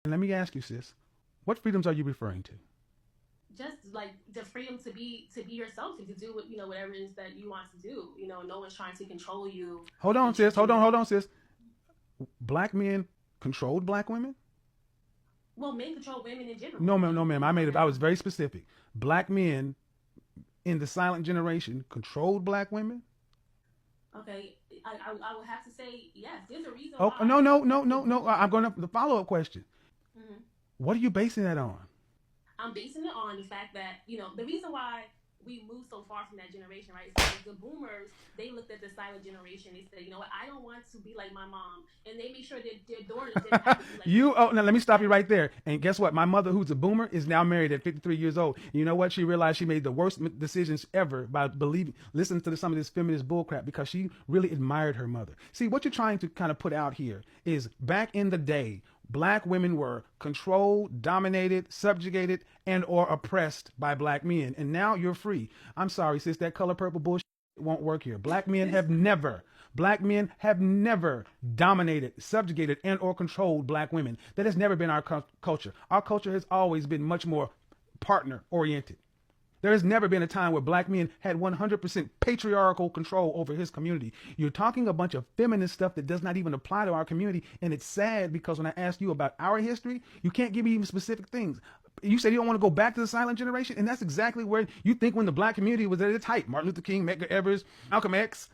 And let me ask you, sis, what freedoms are you referring to? Just like the freedom to be yourself and to do what whatever it is that you want to do. No one's trying to control you Hold on, and sis. treat you Hold like. on, sis. Black men controlled black women? Well, men control women in general. No, I ma'am, no, mean, ma'am. I was very specific. Black men in the silent generation controlled black women? okay. I would have to say yes. There's a reason Oh, no, why no, no, the no, no. boomers. I'm going to the follow up question. Mhm. What are you basing that on? I'm basing it on the fact that the reason why we moved so far from that generation, right? Is because the boomers, they looked at the silent generation. They said, you know what, I don't want to be like my mom, and they made sure that their daughters didn't have to be like their You, oh, mom, now let me stop you right? right there. And guess what? My mother, who's a boomer, is now married at 53 years old. You know what? She realized she made the worst decisions ever by listening to some of this feminist bullcrap because she really admired her mother. See, what you're trying to kind of put out here is back in the day, black women were controlled, dominated, subjugated, and or oppressed by black men. And now you're free. I'm sorry, sis, that color purple bullshit won't work here. Black men have never dominated, subjugated, and or controlled black women. That has never been our culture. Our culture has always been much more partner oriented. There has never been a time where black men had 100% patriarchal control over his community. You're talking a bunch of feminist stuff that does not even apply to our community. And it's sad because when I ask you about our history, you can't give me even specific things. You said you don't want to go back to the silent generation. And that's exactly where you think when the black community was at its height. Martin Luther King, Medgar Evers, Malcolm X,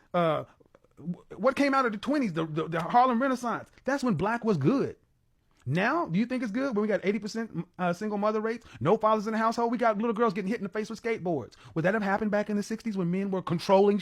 what came out of the 20s, the Harlem Renaissance. That's when black was good. Now, do you think it's good when we got 80% single mother rates, no fathers in the household? We got little girls getting hit in the face with skateboards. Would that have happened back in the 60s when men were controlling